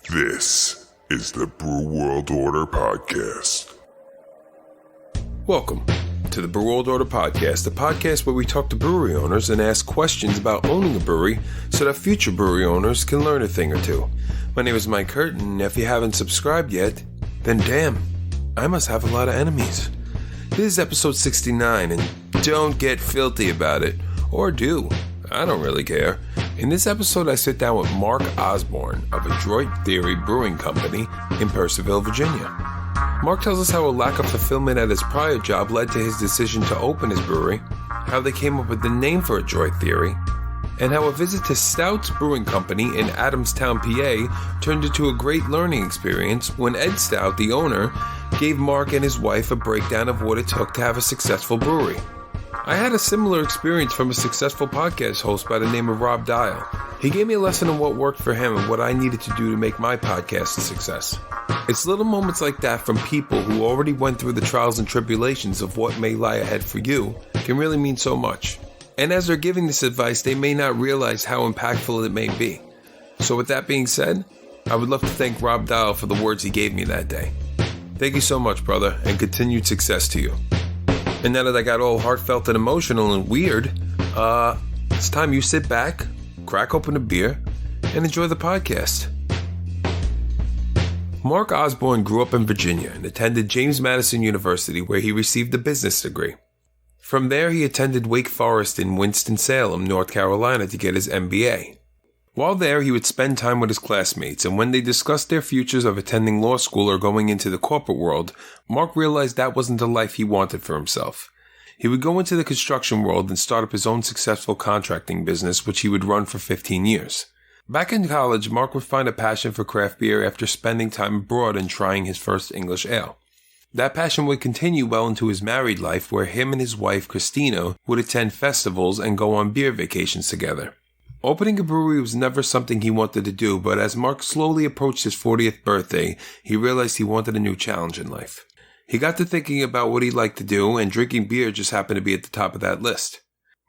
This is the Brew World Order Podcast. Welcome to the Brew World Order Podcast, the podcast where we talk to brewery owners and ask questions about owning a brewery so that future brewery owners can learn a thing or two. My name is Mike Hurt, and if you haven't subscribed yet, then damn, I must have a lot of enemies. This is episode 69, and don't get filthy about it. Or do. I don't really care. In this episode, I sit down with Mark Osborne of Adroit Brewing Company in Purcellville, Virginia. Mark tells us how a lack of fulfillment at his prior job led to his decision to open his brewery, how they came up with the name for Adroit Theory, and how a visit to Stout's Brewing Company in Adamstown, PA, turned into a great learning experience when Ed Stout, the owner, gave Mark and his wife a breakdown of what it took to have a successful brewery. I had a similar experience from a successful podcast host by the name of Rob Dial. He gave me a lesson on what worked for him and what I needed to do to make my podcast a success. It's little moments like that from people who already went through the trials and tribulations of what may lie ahead for you can really mean so much. And as they're giving this advice, they may not realize how impactful it may be. So with that being said, I would love to thank Rob Dial for the words he gave me that day. Thank you so much, brother, and continued success to you. And now that I got all heartfelt and emotional and weird, it's time you sit back, crack open a beer, and enjoy the podcast. Mark Osborne grew up in Virginia and attended James Madison University, where he received a business degree. From there, he attended Wake Forest in Winston-Salem, North Carolina, to get his MBA. While there, he would spend time with his classmates, and when they discussed their futures of attending law school or going into the corporate world, Mark realized that wasn't the life he wanted for himself. He would go into the construction world and start up his own successful contracting business, which he would run for 15 years. Back in college, Mark would find a passion for craft beer after spending time abroad and trying his first English ale. That passion would continue well into his married life, where him and his wife, Christina, would attend festivals and go on beer vacations together. Opening a brewery was never something he wanted to do, but as Mark slowly approached his 40th birthday, he realized he wanted a new challenge in life. He got to thinking about what he'd like to do, and drinking beer just happened to be at the top of that list.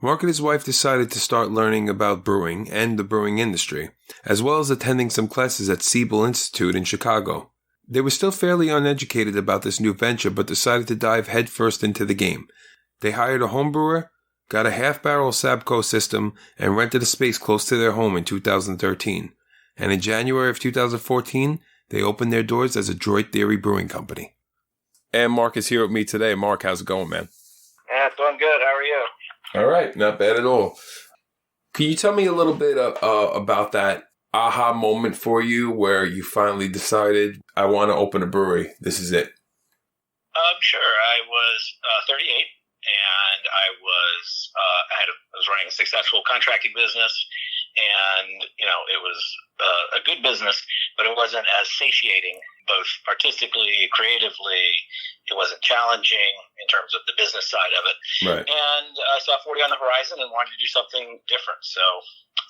Mark and his wife decided to start learning about brewing and the brewing industry, as well as attending some classes at Siebel Institute in Chicago. They were still fairly uneducated about this new venture, but decided to dive headfirst into the game. They hired a home brewer, got a half-barrel Sabco system, and rented a space close to their home in 2013. And in January of 2014, they opened their doors as Adroit Brewing Company. And Mark is here with me today. Mark, how's it going, man? Yeah, doing good. How are you? All right, not bad at all. Can you tell me a little bit about that aha moment for you where you finally decided, I want to open a brewery. This is it. Sure. I was 38. And I was running a successful contracting business, and it was a good business, but it wasn't as satiating, both artistically, creatively. It wasn't challenging in terms of the business side of it. Right. And I saw 40 on the horizon and wanted to do something different. So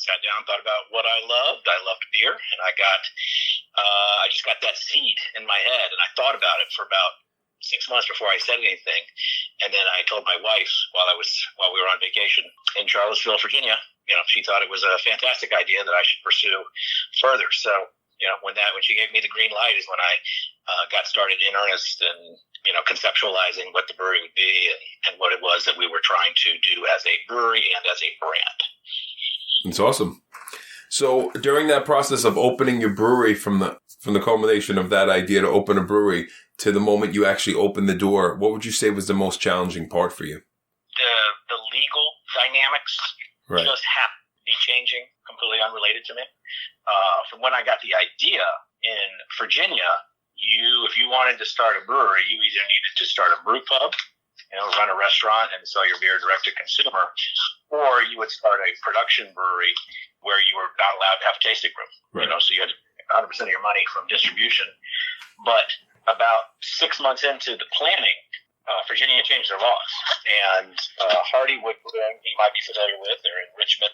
sat down, thought about what I loved. I loved beer, and I just got that seed in my head, and I thought about it for about 6 months before I said anything. And then I told my wife while we were on vacation in Charlottesville, Virginia, she thought it was a fantastic idea that I should pursue further. So, when she gave me the green light is when I got started in earnest and, conceptualizing what the brewery would be and what it was that we were trying to do as a brewery and as a brand. It's awesome. So during that process of opening your brewery, from the culmination of that idea to open a brewery to the moment you actually opened the door, what would you say was the most challenging part for you? The legal dynamics just happened to be changing, completely unrelated to me. From when I got the idea in Virginia, if you wanted to start a brewery, you either needed to start a brew pub, run a restaurant and sell your beer direct to consumer, or you would start a production brewery where you were not allowed to have a tasting room. Right. So you had 100% of your money from distribution. But about 6 months into the planning, Virginia changed their laws. And Hardywood Brewing, you might be familiar with, they're in Richmond.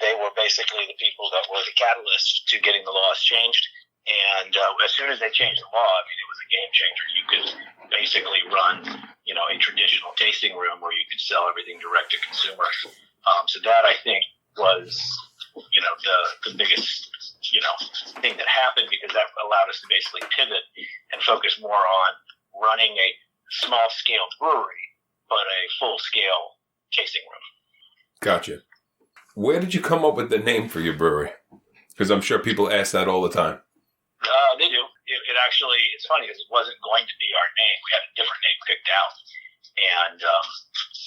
They were basically the people that were the catalyst to getting the laws changed. And as soon as they changed the law, it was a game changer. You could basically run, a traditional tasting room where you could sell everything direct to consumer. So that, I think, was the biggest, thing that happened, because that allowed us to basically pivot and focus more on running a small-scale brewery, but a full-scale tasting room. Gotcha. Where did you come up with the name for your brewery? Because I'm sure people ask that all the time. They do. It actually, it's funny because it wasn't going to be our name. We had a different name picked out, and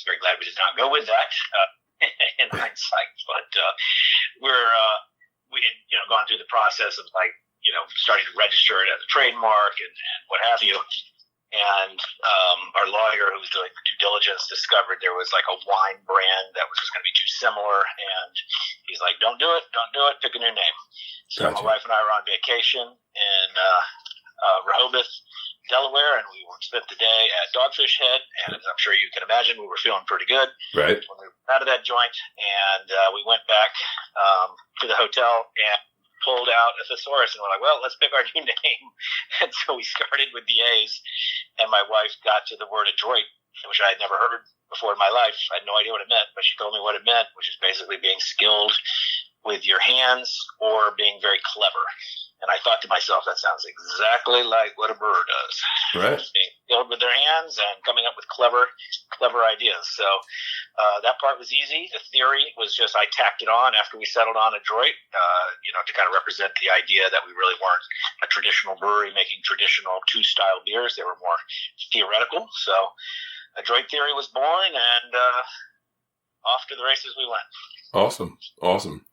very glad we did not go with that in hindsight. But we had gone through the process of starting to register it as a trademark and what have you. And our lawyer, who was doing due diligence, discovered there was like a wine brand that was just going to be too similar, and he's like, "Don't do it, pick a new name." So Gotcha. my wife and I were on vacation in Rehoboth, Delaware, and we spent the day at Dogfish Head, and as I'm sure you can imagine, we were feeling pretty good Right. when we were out of that joint, and we went back to the hotel and pulled out a thesaurus, and we're like, well, let's pick our new name. And so we started with the A's, and my wife got to the word adroit, which I had never heard before in my life. I had no idea what it meant, but she told me what it meant, which is basically being skilled with your hands or being very clever. And I thought to myself, that sounds exactly like what a brewer does. Right. Being skilled with their hands and coming up with clever ideas. So that part was easy. The theory was just I tacked it on after we settled on Adroit, to kind of represent the idea that we really weren't a traditional brewery making traditional two-style beers. They were more theoretical. So Adroit theory was born, and off to the races we went. Awesome.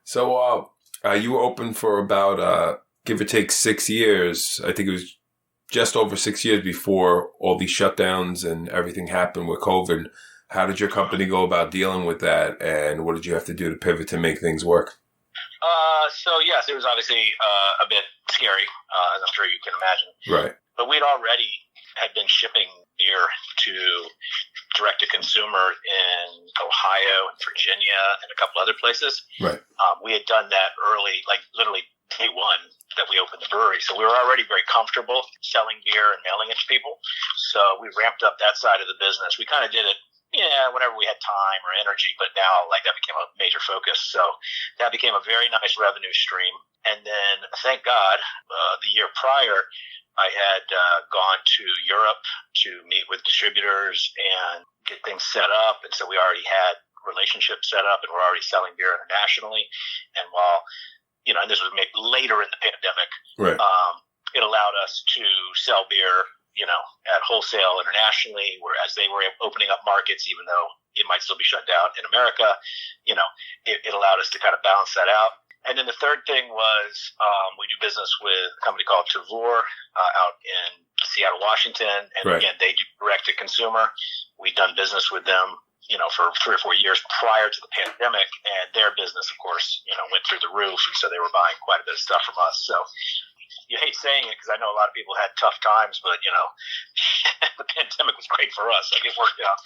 So you were open for about, give or take 6 years. I think it was just over 6 years before all these shutdowns and everything happened with COVID. How did your company go about dealing with that, and what did you have to do to pivot to make things work? So yes, it was obviously a bit scary, as I'm sure you can imagine. Right. But we'd already had been shipping beer to direct-to-consumer in Ohio and Virginia and a couple other places. Right. We had done that early, like literally day one that we opened the brewery. So we were already very comfortable selling beer and mailing it to people. So we ramped up that side of the business. We kind of did it, whenever we had time or energy, but now that became a major focus. So that became a very nice revenue stream. And then, thank God, the year prior, I had gone to Europe to meet with distributors and get things set up. And so we already had relationships set up, and we're already selling beer internationally. And while, and this was made later in the pandemic, Right. It allowed us to sell beer, at wholesale internationally, whereas they were opening up markets, even though it might still be shut down in America. It allowed us to kind of balance that out. And then the third thing was we do business with a company called Tavour out in Seattle, Washington. And Right. again, they do direct-to-consumer. We'd done business with them, for 3 or 4 years prior to the pandemic. And their business, of course, went through the roof. And so they were buying quite a bit of stuff from us. So you hate saying it because I know a lot of people had tough times, but, the pandemic was great for us. Like, it worked out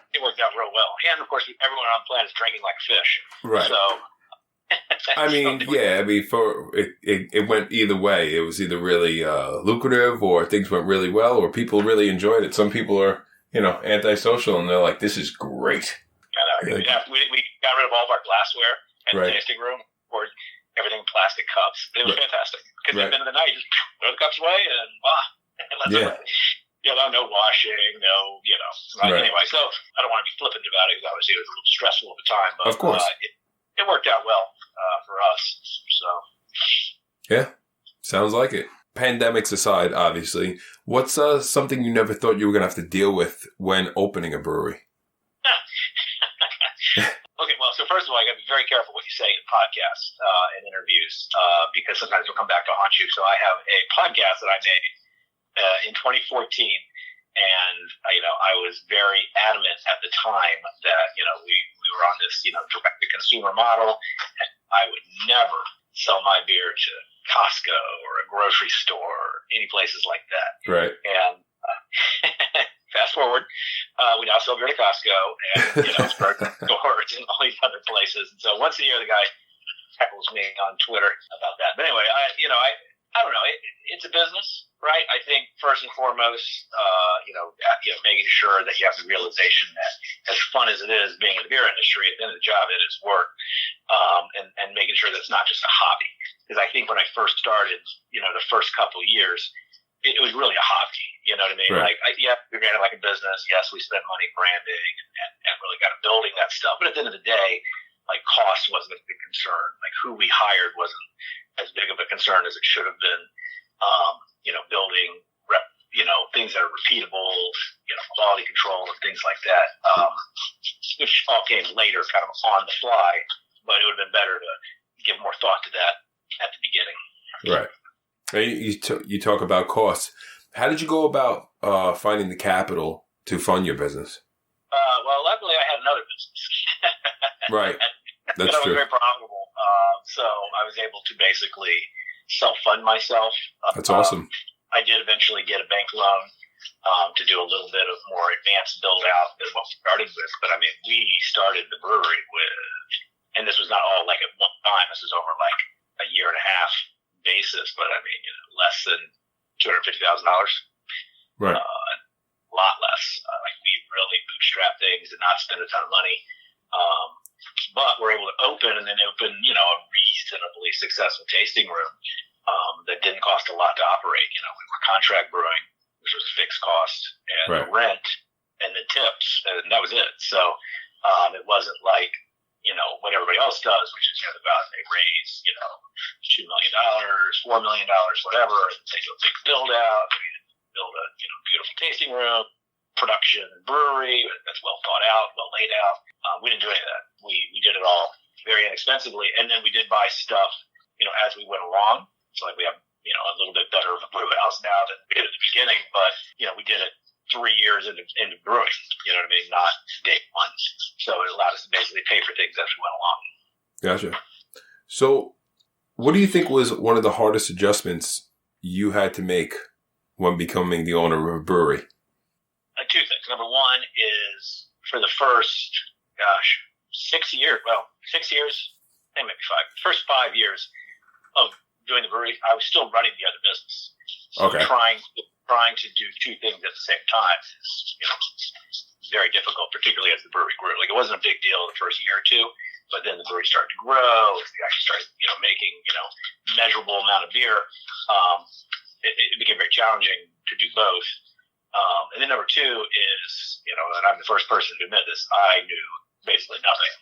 real well. And, of course, everyone on the planet is drinking like fish. Right. So... it went either way. It was either really lucrative, or things went really well, or people really enjoyed it. Some people are, antisocial, and they're like, "This is great." We got rid of all of our glassware in Right. the tasting room, or everything in plastic cups. It was fantastic because Right. at the end of the night, you just throw the cups away and let's no washing, Right. Anyway, so I don't want to be flippant about it because obviously it was a little stressful at the time, but Of course. It worked out well for us. So Yeah, sounds like it. Pandemics aside, obviously, what's something you never thought you were going to have to deal with when opening a brewery? Okay, well, so first of all, I got to be very careful what you say in podcasts and interviews because sometimes it'll come back to haunt you. So I have a podcast that I made in 2014, and I was very adamant at the time that we were on this direct-to-consumer model, and I would never sell my beer to Costco or a grocery store or any places like that. Right. And fast forward, we now sell beer to Costco and stores and all these other places. And so once a year, the guy tackles me on Twitter about that. But anyway, I don't know. It's a business, right? I think first and foremost, making sure that you have the realization that as fun as it is being in the beer industry, at the end of the job, it is work, and making sure that it's not just a hobby. Because I think when I first started, the first couple of years, it was really a hobby. You know what I mean? Right. We ran it like a business. Yes, we spent money branding and really got building that stuff. But at the end of the day, like cost wasn't a big concern. Like who we hired wasn't as big of a concern as it should have been. Building things that are repeatable, quality control and things like that, which all came later kind of on the fly, but it would have been better to give more thought to that at the beginning. Right. You talk about costs. How did you go about finding the capital to fund your business? Well, luckily I had another business. Right. That's was true. very profitable. So I was able to basically self-fund myself. That's awesome. I did eventually get a bank loan to do a little bit of more advanced build-out than what we started with. But, we started the brewery and this was not all like at one time. This is over like a year and a half basis. But, less than $250,000. Right. A lot less. We really bootstrapped things and not spend a ton of money. But we're able to open a reasonably successful tasting room that didn't cost a lot to operate. We were contract brewing, which was a fixed cost, and right. the rent and the tips, and that was it. So it wasn't like, what everybody else does, which is, they raise, $2 million, $4 million, whatever, and they do a big build out, they build a beautiful tasting room, production brewery that's well thought out, well laid out. We didn't do any of that. We did it all very inexpensively, and then we did buy stuff, as we went along. So we have, a little bit better of a brew house now than we did at the beginning, but, we did it 3 years into brewing, not day one. So it allowed us to basically pay for things as we went along. Gotcha. So what do you think was one of the hardest adjustments you had to make when becoming the owner of a brewery? Two things. Number one is for the first, 6 years, maybe 5, first 5 years of doing the brewery, I was still running the other business. So okay. Trying to do two things at the same time is very difficult, particularly as the brewery grew. Like it wasn't a big deal the first year or two, but then the brewery started to grow. We actually started, making, measurable amount of beer. It became very challenging to do both. And then number two is, and I'm the first person to admit this, I knew basically nothing.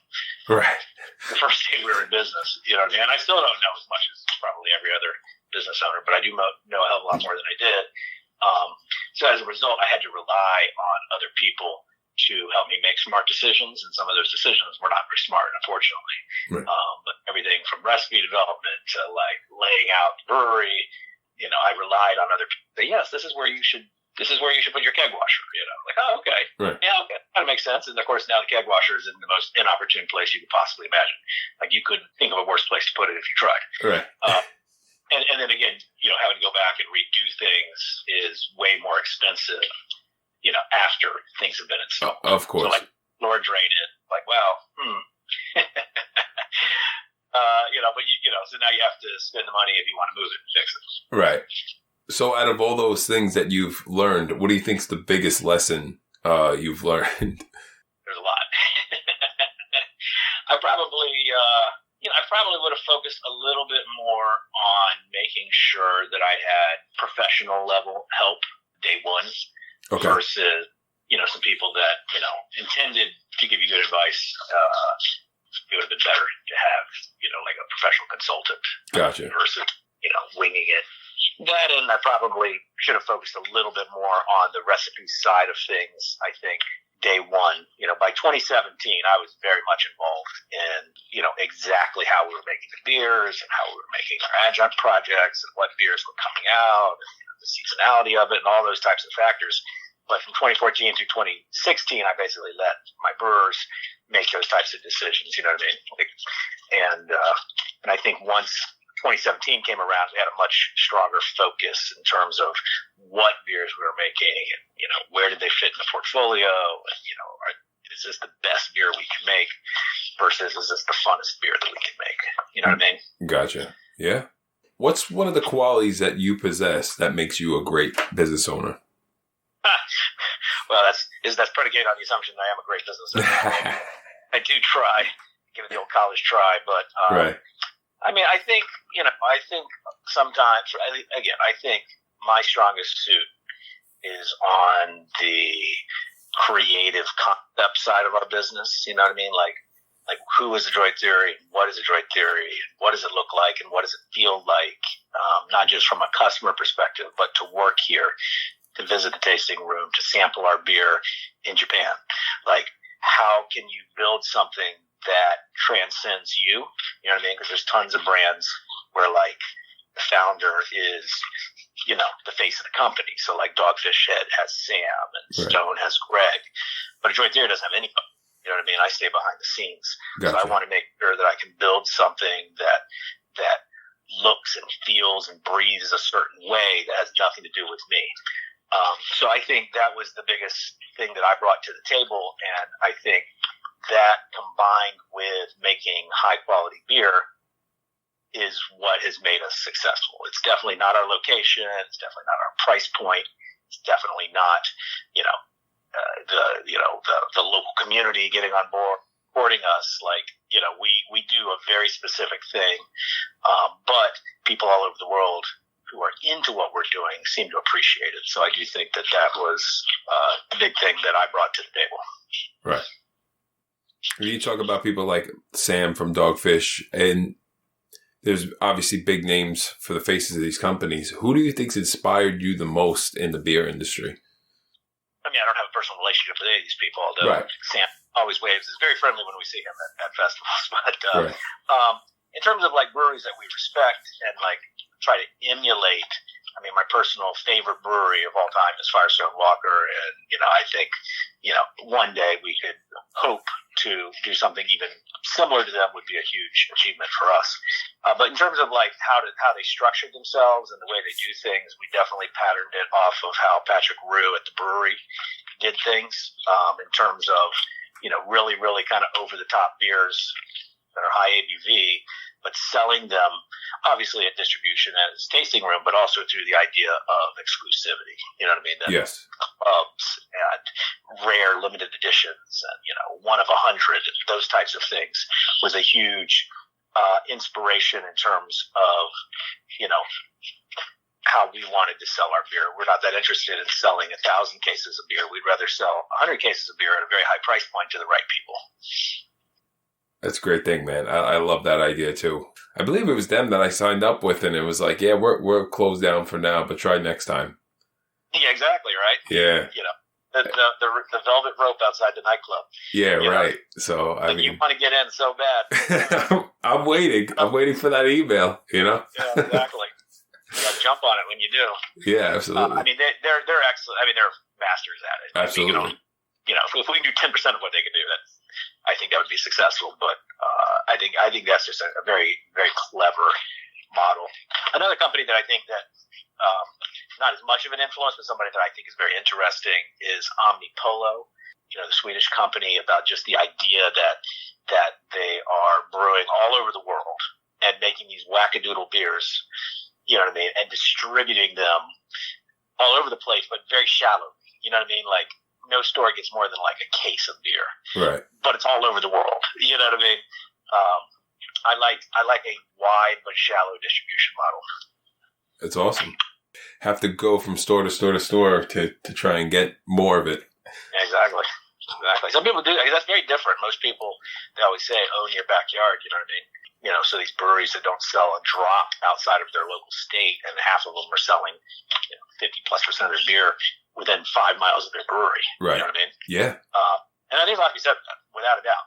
Right. The first day we were in business, and I still don't know as much as probably every other business owner, but I do know a hell of a lot more than I did. So as a result, I had to rely on other people to help me make smart decisions, and some of those decisions were not very smart, unfortunately. Right. But everything from recipe development to like laying out the brewery, I relied on other people. Say, yes, this is where you should put your keg washer. Like, oh, okay. Right. Yeah, okay. That makes sense. And of course, now the keg washer is in the most inopportune place you could possibly imagine. Like you couldn't think of a worse place to put it if you tried. Right. And then again, having to go back and redo things is way more expensive, after things have been installed. Of course. So like floor drain it, like, well, but so now you have to spend the money if you want to move it and fix it. Right. So out of all those things that you've learned, what do you think is the biggest lesson you've learned? There's a lot. I probably would have focused a little bit more on making sure that I had professional level help day one versus, some people that, intended to give you good advice. It would have been better to have, like a professional consultant. Gotcha. Versus, winging it. That, and I probably should have focused a little bit more on the recipe side of things. I think day one, by 2017, I was very much involved in, exactly how we were making the beers and how we were making our adjunct projects and what beers were coming out and the seasonality of it and all those types of factors. But from 2014 to 2016, I basically let my brewers make those types of decisions. You know what I mean? And I think once 2017 came around, we had a much stronger focus in terms of what beers we were making and, where did they fit in the portfolio and, is this the best beer we can make versus is this the funnest beer that we can make? You know what I mean? Gotcha. Yeah. What's one of the qualities that you possess that makes you a great business owner? Well, that's predicated on the assumption that I am a great business owner. I do try, give it the old college try, but Right. I mean, I think sometimes, again, I think my strongest suit is on the creative concept side of our business. You know what I mean? Like who is Adroit Theory? What is Adroit Theory? What does it look like? And what does it feel like? Not just from a customer perspective, but to work here, to visit the tasting room, to sample our beer in Japan. Like, how can you build something that transcends you? You know what I mean? Because there's tons of brands where like the founder is, the face of the company. So like Dogfish Head has Sam and Stone has Greg, but Adroit Theory doesn't have anybody. You know what I mean? I stay behind the scenes. Gotcha. So I want to make sure that I can build something that looks and feels and breathes a certain way that has nothing to do with me. So I think that was the biggest thing that I brought to the table, and I think that combined with making high quality beer is what has made us successful. It's definitely not our location. It's definitely not our price point. It's definitely not, the local community getting on board, supporting us. Like, we do a very specific thing, but people all over the world who are into what we're doing seem to appreciate it. So I do think that was a big thing that I brought to the table. Right. When you talk about people like Sam from Dogfish, and there's obviously big names for the faces of these companies, who do you think's inspired you the most in the beer industry? I mean, I don't have a personal relationship with any of these people, although Right. Sam always waves. Is very friendly when we see him at festivals. But Right. In terms of like breweries that we respect and like try to emulate, I mean, my personal favorite brewery of all time is Firestone Walker, and I think one day we could hope to do something even similar to them would be a huge achievement for us. But in terms of like how they structured themselves and the way they do things, we definitely patterned it off of how Patrick Brew at the brewery did things, in terms of really, really kind of over the top beers that are high ABV, but selling them obviously at distribution and as tasting room, but also through the idea of exclusivity. You know what I mean? That Yes. Clubs and rare limited editions and, 1 of 100, those types of things was a huge inspiration in terms of, how we wanted to sell our beer. We're not that interested in selling 1,000 cases of beer. We'd rather sell 100 cases of beer at a very high price point to the right people. That's a great thing, man. I love that idea too. I believe it was them that I signed up with, and it was like, yeah, we're closed down for now, but try next time. Yeah, exactly, right? Yeah. The velvet rope outside the nightclub. Yeah, right. So, I mean, you want to get in so bad. I'm waiting. I'm waiting for that email, Yeah, exactly. You got to jump on it when you do. Yeah, absolutely. I mean, they're excellent. I mean, they're masters at it. Absolutely. If we can do 10% of what they can do, I think that would be successful. But I think that's just a very, very clever model. Another company that I think that not as much of an influence, but somebody that I think is very interesting is Omnipolo. The Swedish company, about just the idea that they are brewing all over the world and making these wackadoodle beers. You know what I mean? And distributing them all over the place, but very shallow. You know what I mean? Like, no store gets more than like a case of beer. Right. But it's all over the world. You know what I mean? I like a wide but shallow distribution model. That's awesome. Have to go from store to store to store to try and get more of it. Exactly. Some people do. That's very different. Most people, they always say, own your backyard. You know what I mean? So these breweries that don't sell a drop outside of their local state, and half of them are selling 50+% of their beer within 5 miles of their brewery. Right. You know what I mean? Yeah. And I think a lot to be said for that, without a doubt.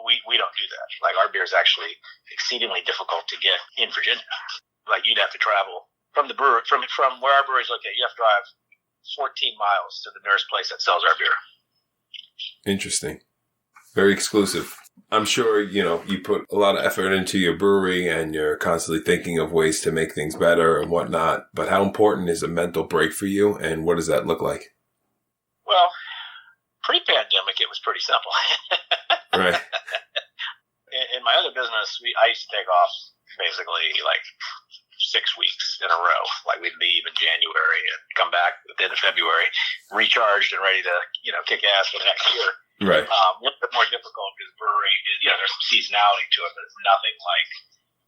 We don't do that. Like, our beer is actually exceedingly difficult to get in Virginia. Like, you'd have to travel from the brewery, from where our brewery is located. You have to drive 14 miles to the nearest place that sells our beer. Interesting. Very exclusive. I'm sure, you put a lot of effort into your brewery and you're constantly thinking of ways to make things better and whatnot. But how important is a mental break for you, and what does that look like? Well, pre-pandemic, it was pretty simple. Right. In my other business, I used to take off basically like 6 weeks in a row. Like we'd leave in January and come back at the end of February, recharged and ready to, kick ass for the next year. Right. A little bit more difficult because brewery is, there's some seasonality to it, but it's nothing like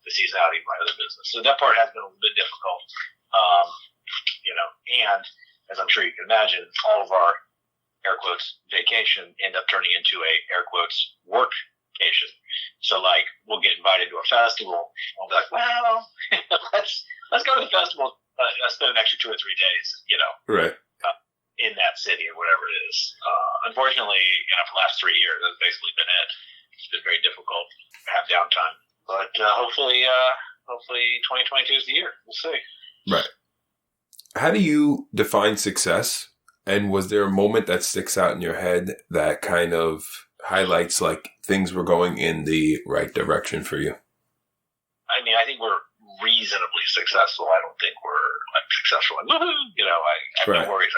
the seasonality of my other business. So that part has been a little bit difficult. And as I'm sure you can imagine, all of our air quotes vacation end up turning into a air quotes workcation. So like we'll get invited to a festival. We'll be like, well, let's go to the festival. Spend an extra 2 or 3 days, Right. In that city or whatever it is. Unfortunately, for the last 3 years, that's basically been it. It's been very difficult to have downtime. But hopefully 2022 is the year. We'll see. Right. How do you define success? And was there a moment that sticks out in your head that kind of highlights like things were going in the right direction for you? I mean, I think we're reasonably successful. I don't think we're like successful. Like, woohoo! I have Right. no worries.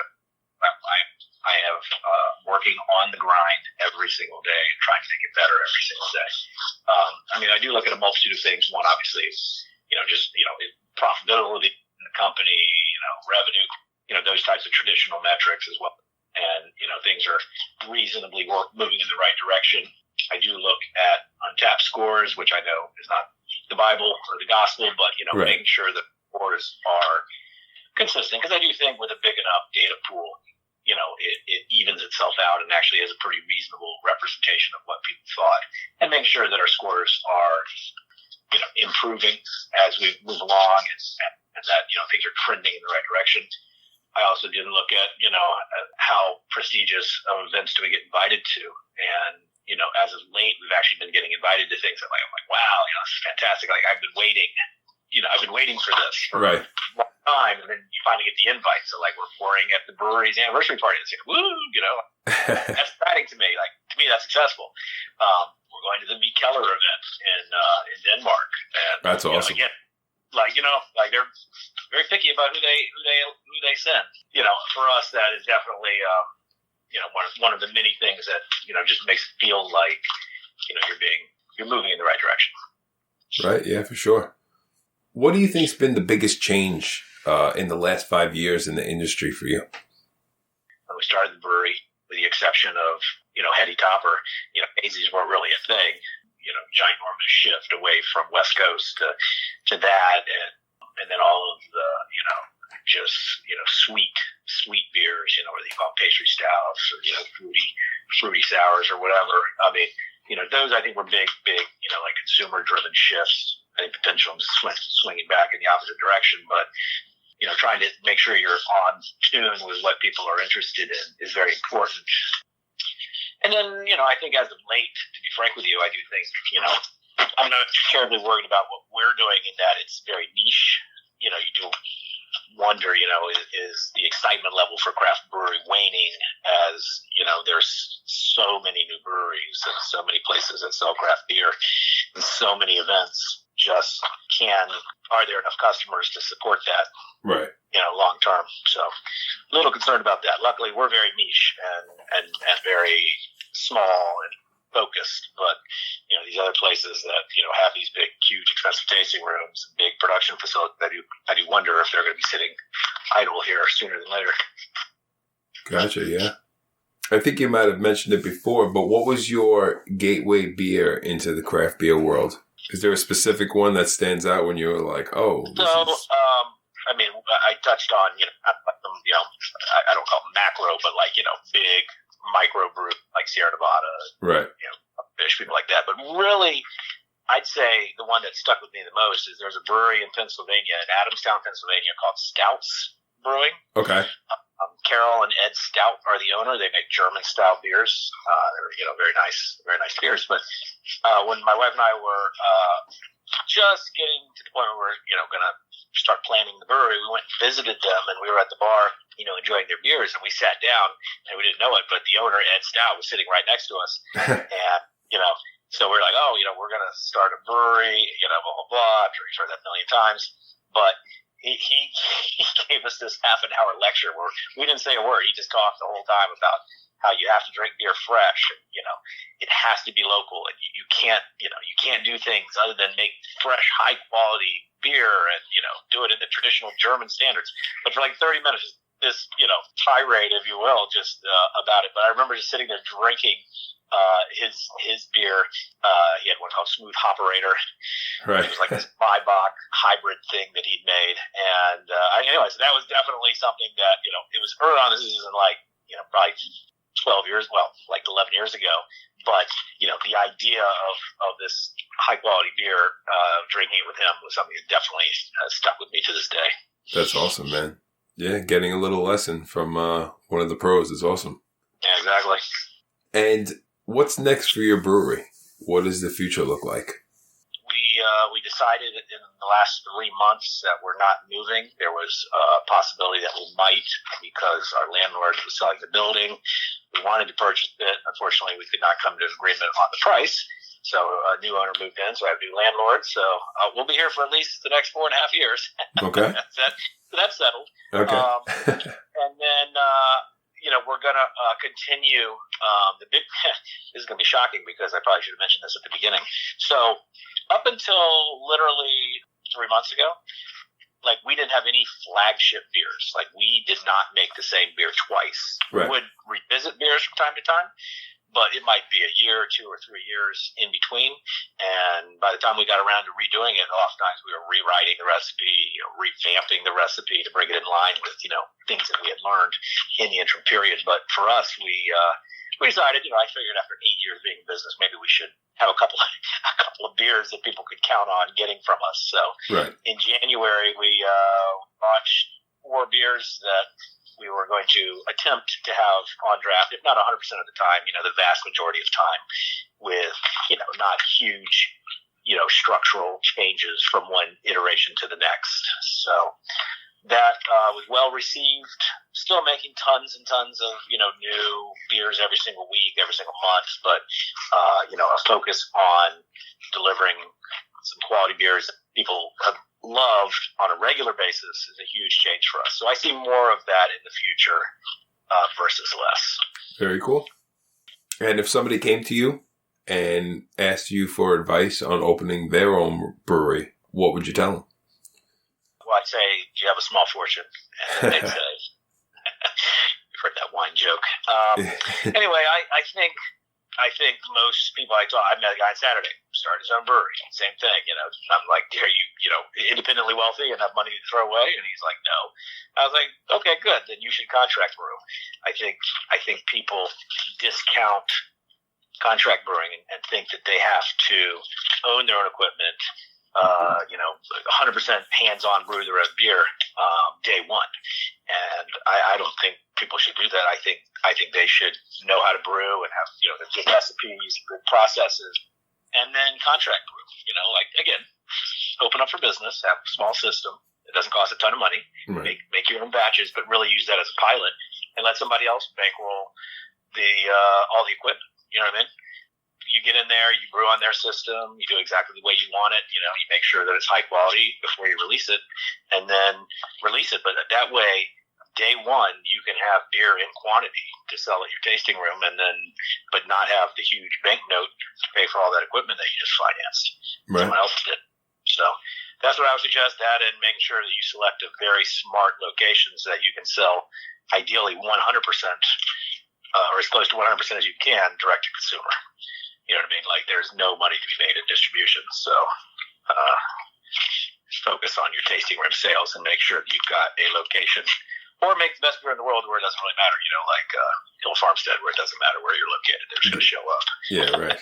I have working on the grind every single day and trying to make it better every single day. I do look at a multitude of things. One, obviously, is profitability in the company, revenue, those types of traditional metrics as well. And things are reasonably moving in the right direction. I do look at Untapped scores, which I know is not the Bible or the gospel, but Right. making sure that scores are consistent. Because I do think with a big enough data pool, it evens itself out and actually is a pretty reasonable representation of what people thought. And make sure that our scores are, improving as we move along and that, things are trending in the right direction. I also did look at, how prestigious of events do we get invited to. And, as of late, we've actually been getting invited to things that I'm like, wow, this is fantastic. Like I've been waiting for this for Right. a long time. And then you finally get the invite. So like we're pouring at the brewery's anniversary party. It's like, woo, that's exciting to me. Like to me, that's successful. We're going to the Meat Keller event in Denmark. And That's awesome. Again, they're very picky about who they send. For us, that is definitely, one of the many things that, just makes it feel like, you're moving in the right direction. Right. Yeah, for sure. What do you think's been the biggest change in the last 5 years in the industry for you? When we started the brewery, with the exception of, Heady Topper, hazies weren't really a thing. Ginormous shift away from West Coast to that, and then all of the, sweet beers, whether you call them pastry stouts or, fruity sours or whatever. I mean, those I think were big, like consumer-driven shifts. I think potential swinging back in the opposite direction, but, trying to make sure you're on tune with what people are interested in is very important. And then, I think as of late, to be frank with you, I do think, I'm not terribly worried about what we're doing in that it's very niche. You do wonder, is the excitement level for craft brewing waning as, there's so many new breweries and so many places that sell craft beer and so many events are there enough customers to support that? Right. Long term. So a little concerned about that. Luckily, we're very niche and very small and focused, but these other places that have these big, huge, expensive tasting rooms, big production facilities, I do wonder if they're going to be sitting idle here sooner than later. Gotcha. Yeah. I think you might have mentioned it before, but what was your gateway beer into the craft beer world? Is there a specific one that stands out when you were like, oh, I touched on, I don't call them macro, but big micro brew like Sierra Nevada, right? Fish, people like that. But really, I'd say the one that stuck with me the most is there's a brewery in Pennsylvania, in Adamstown, Pennsylvania, called Stouts Brewing. Okay. Carol and Ed Stout are the owner. They make German style beers. They're very nice beers. But when my wife and I were just getting to the point where we're going to start planning the brewery, we went and visited them, and we were at the bar, enjoying their beers, and we sat down, and we didn't know it, but the owner, Ed Stout, was sitting right next to us, and so we're like, we're going to start a brewery, blah blah blah. I'm sure he's heard that a million times, but he gave us this half an hour lecture where we didn't say a word. He just talked the whole time about how you have to drink beer fresh, and it has to be local, and you can't do things other than make fresh, high quality beer and, do it in the traditional German standards. But for like 30 minutes, this, tirade, if you will, just about it. But I remember just sitting there drinking his beer. He had one called Smooth Operator. Right. It was like this Maibach hybrid thing that he'd made. And anyways, that was definitely something that, it was early on. This is like, probably 12 years, like 11 years ago. But, the idea of this high-quality beer, drinking it with him was something that definitely stuck with me to this day. That's awesome, man. Yeah, getting a little lesson from one of the pros is awesome. Yeah, exactly. And what's next for your brewery? What does the future look like? We decided in the last 3 months that we're not moving. There was a possibility that we might, because our landlord was selling the building. We wanted to purchase it. Unfortunately, we could not come to an agreement on the price. So a new owner moved in, so I have a new landlord. So we'll be here for at least the next 4.5 years. Okay. So that's settled. Okay. And then, we're going to continue the big – this is going to be shocking because I probably should have mentioned this at the beginning. So up until literally 3 months ago, like we didn't have any flagship beers. Like we did not make the same beer twice. Right. We would revisit beers from time to time, but it might be a year or 2 or 3 years in between. And by the time we got around to redoing it, oftentimes we were rewriting the recipe, revamping the recipe to bring it in line with, things that we had learned in the interim period. But for us, we decided, I figured after 8 years being in business, maybe we should have a couple of beers that people could count on getting from us. So right. In January, we launched 4 beers that we were going to attempt to have on draft, if not 100% of the time, the vast majority of time, with, not huge, structural changes from one iteration to the next. So that was well received. Still making tons and tons of, new beers every single week, every single month, but, a focus on delivering some quality beers that people have loved on a regular basis is a huge change for us. So I see more of that in the future versus less. Very cool. And if somebody came to you and asked you for advice on opening their own brewery, what would you tell them? Well, I'd say, do you have a small fortune? And they'd say, you've heard that wine joke. Anyway, I think most people I met a guy on Saturday who started his own brewery. Same thing, I'm like, are you, independently wealthy and have money to throw away? And he's like, no. I was like, okay, good. Then you should contract brew. I think people discount contract brewing and think that they have to own their own equipment, 100% hands-on brew their own beer day one. And I don't think people should do that. I think they should know how to brew and have, the good recipes, good processes, and then contract brew. Again, open up for business, have a small system. It doesn't cost a ton of money. Right. Make your own batches, but really use that as a pilot and let somebody else bankroll all the equipment. You know what I mean? You get in there, you brew on their system, you do exactly the way you want it, you make sure that it's high quality before you release it, and then release it. But that way, day one, you can have beer in quantity to sell at your tasting room, but not have the huge banknote to pay for all that equipment that you just financed. Right. Someone else did. So that's what I would suggest, that and making sure that you select a very smart locations that you can sell, ideally 100%, or as close to 100% as you can, direct to consumer. You know what I mean? Like, there's no money to be made in distribution. So focus on your tasting room sales and make sure that you've got a location. Or make the best beer in the world where it doesn't really matter, like Hill Farmstead, where it doesn't matter where you're located. They're just going to show up. Yeah, right.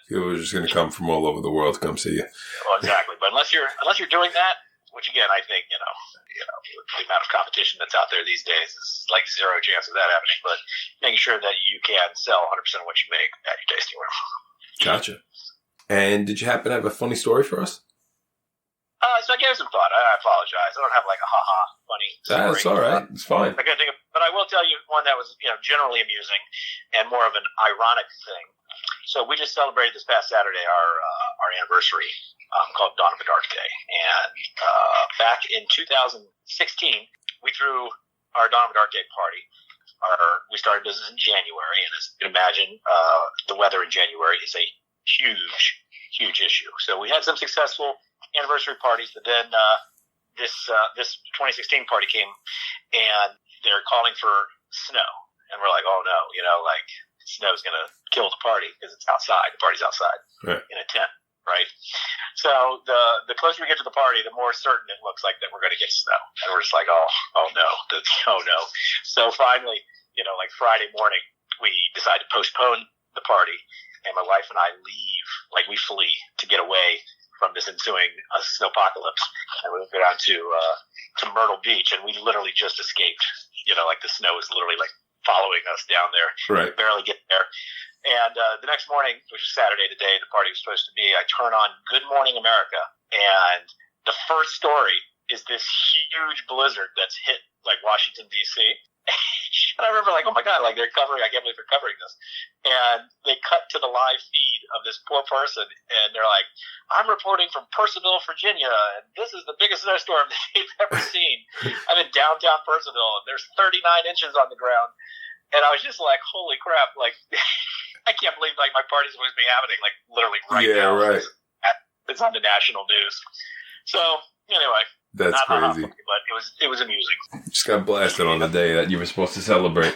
People are just going to come from all over the world to come see you. Well, exactly. But unless you're doing that, which again, I think, the amount of competition that's out there these days is like zero chance of that happening. But making sure that you can sell 100% of what you make at your tasting room. Gotcha. And did you happen to have a funny story for us? So I gave it some thought. I apologize. I don't have like a funny story. That's all right. It's fine. I couldn't think of, but I will tell you one that was, generally amusing and more of an ironic thing. So we just celebrated this past Saturday our anniversary, called Dawn of a Dark Day. And back in 2016, we threw our Dawn of a Dark Day party. We started business in January, and as you can imagine, the weather in January is a huge issue. So we had some successful anniversary parties, but then this 2016 party came, and they're calling for snow, and we're like, oh no, like snow's gonna kill the party because it's outside. The party's outside in a tent, right? So the closer we get to the party, the more certain it looks like that we're gonna get snow, and we're just like, oh no. So finally, like Friday morning, we decide to postpone the party, and my wife and I leave, like we flee to get away from this ensuing snowpocalypse, and we go down to Myrtle Beach, and we literally just escaped. Like the snow is literally like following us down there. Right. Barely get there. And the next morning, which is Saturday, the day the party was supposed to be, I turn on Good Morning America, and the first story is this huge blizzard that's hit like Washington, D.C. And I remember like, oh my God, like I can't believe they're covering this. And they cut to the live feed of this poor person, and they're like, I'm reporting from Purcellville, Virginia, and this is the biggest snowstorm that they've ever seen. I'm in downtown Purcellville, and there's 39 inches on the ground. And I was just like, holy crap, like, I can't believe like my party's supposed to be happening, like literally right now. Yeah, right. It's on the national news. So anyway. That's not crazy. funny, but it was amusing. Just got blasted on the day that you were supposed to celebrate.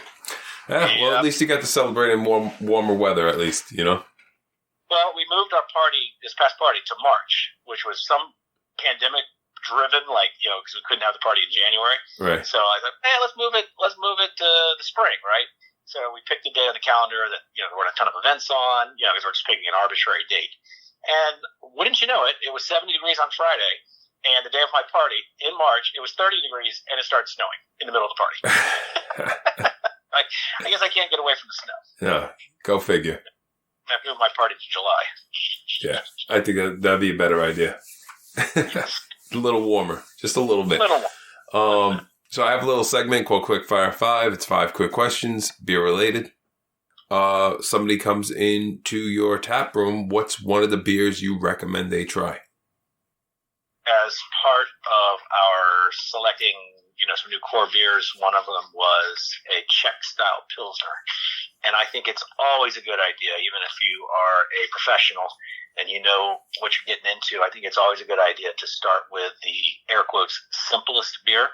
Well, at least you got to celebrate in warmer weather, at least, Well, we moved our party, this past party, to March, which was some pandemic-driven, like, because we couldn't have the party in January. Right. So I thought, let's move it to the spring, right? So we picked a day on the calendar that, there weren't a ton of events on, because we're just picking an arbitrary date. And wouldn't you know it, it was 70 degrees on Friday. And the day of my party, in March, it was 30 degrees, and it started snowing in the middle of the party. I guess I can't get away from the snow. Yeah, go figure. I moved my party to July. Yeah, I think that'd be a better idea. A little warmer, just a little bit. So I have a little segment called Quick Fire 5. It's 5 quick questions, beer related. Somebody comes into your tap room. What's one of the beers you recommend they try? As part of our selecting, some new core beers, one of them was a Czech-style Pilsner. And I think it's always a good idea, even if you are a professional and you know what you're getting into, I think it's always a good idea to start with the, air quotes, simplest beer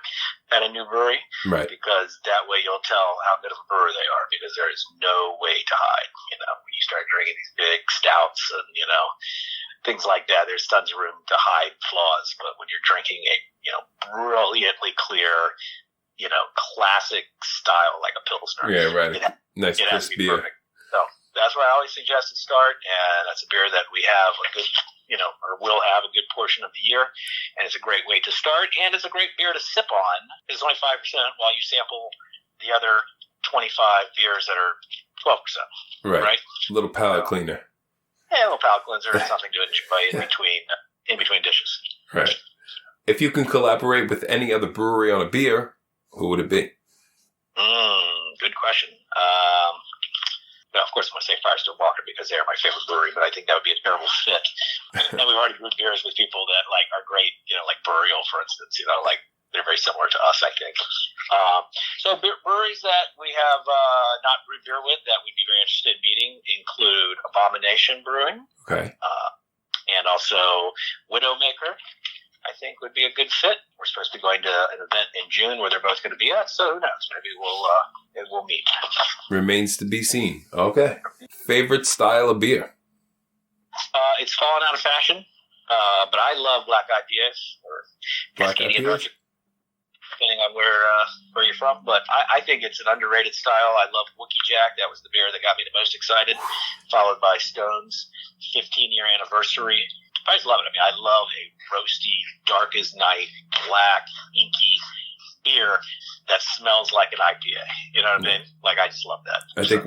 at a new brewery. Right. Because that way you'll tell how good of a brewer they are, because there is no way to hide. When you start drinking these big stouts and, things like that, there's tons of room to hide flaws. But when you're drinking a, brilliantly clear, classic style like a Pilsner. Yeah, right. Nice crisp beer. Perfect. So that's where I always suggest to start. And that's a beer that we have a good, or will have a good portion of the year. And it's a great way to start. And it's a great beer to sip on. It's only 5% while you sample the other 25 beers that are 12%. Right. A little palate cleaner. Yeah, a little palate cleanser and something to enjoy in between dishes. Right. If you can collaborate with any other brewery on a beer, who would it be? Good question. Well, of course, I'm going to say Firestone Walker because they are my favorite brewery, but I think that would be a terrible fit. And we've already brewed beers with people that are great, like Burial, for instance. They're very similar to us, I think. So breweries that we have not brewed beer with that we'd be very interested in meeting include Abomination Brewing. Okay. And also Widowmaker, I think would be a good fit. We're supposed to be going to an event in June where they're both going to be at, so who knows? Maybe we'll meet. Remains to be seen. Okay. Favorite style of beer? It's fallen out of fashion, but I love black IPAs or Cascadian Dark, depending on where you're from. But I think it's an underrated style. I love Wookie Jack. That was the beer that got me the most excited, followed by Stone's 15-year anniversary. I just love it. I mean, I love a roasty, dark as night, black, inky beer that smells like an IPA. You know what I mean? Like, I just love that. I think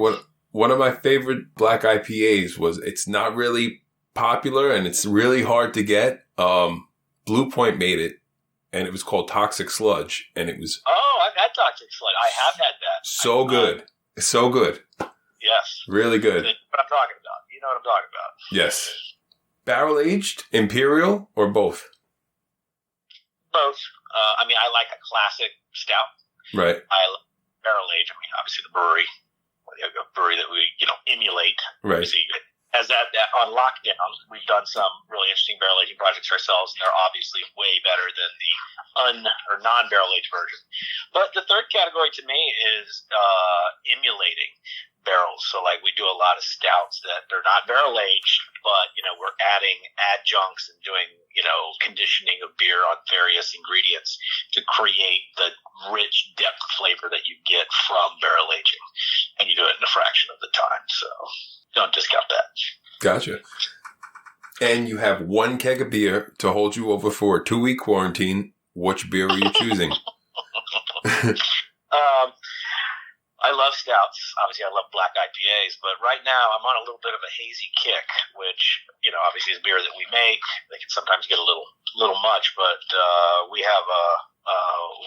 one of my favorite black IPAs was, it's not really popular and it's really hard to get. Blue Point made it, and it was called Toxic Sludge, and it was... Oh, I've had Toxic Sludge. I have had that. So good. So good. Yes. Really good. You know what I'm talking about. You know what I'm talking about. Yes. Barrel aged, Imperial, or both? Both. I mean, I like a classic stout. Right. I love barrel aged. I mean, obviously the brewery that we emulate. Right. Obviously, as that on lockdown, we've done some really interesting barrel aging projects ourselves, and they're obviously way better than the non-barrel aged version. But the third category to me is emulating barrels. So like we do a lot of stouts that they're not barrel aged, but we're adding adjuncts and doing conditioning of beer on various ingredients to create the rich depth flavor that you get from barrel aging, and you do it in a fraction of the time. So don't discount that. Gotcha. And you have one keg of beer to hold you over for a 2-week quarantine. Which beer are you choosing? I love stouts. Obviously, I love black IPAs, but right now I'm on a little bit of a hazy kick, which obviously is beer that we make. They can sometimes get a little much, but we have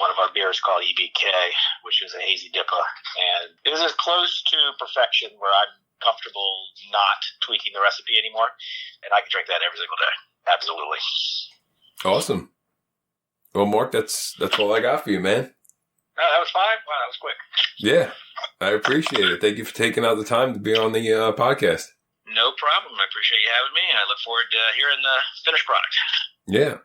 one of our beers called EBK, which is a hazy dipper, and it is as close to perfection where I'm comfortable not tweaking the recipe anymore, and I can drink that every single day. Absolutely. Awesome. Well, Mark, that's all I got for you, man. Oh, that was fine. Wow, that was quick. Yeah, I appreciate it. Thank you for taking out the time to be on the podcast. No problem. I appreciate you having me, and I look forward to hearing the finished product. Yeah.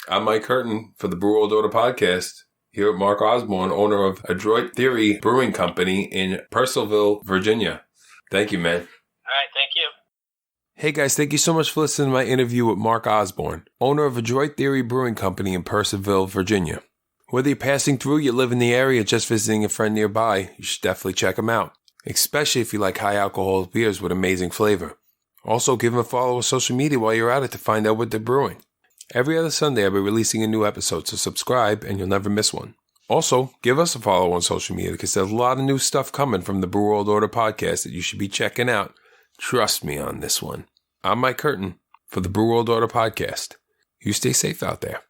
I'm Mike Curtin for the Brew World Order podcast, here at Mark Osborne, owner of Adroit Theory Brewing Company in Purcellville, Virginia. Thank you, man. All right, thank you. Hey guys, thank you so much for listening to my interview with Mark Osborne, owner of Adroit Theory Brewing Company in Purcellville, Virginia. Whether you're passing through, you live in the area, just visiting a friend nearby, you should definitely check them out, especially if you like high alcohol beers with amazing flavor. Also, give them a follow on social media while you're at it to find out what they're brewing. Every other Sunday, I'll be releasing a new episode, so subscribe and you'll never miss one. Also, give us a follow on social media because there's a lot of new stuff coming from the Brew World Order podcast that you should be checking out. Trust me on this one. I'm Mike Curtin for the Brew World Order podcast. You stay safe out there.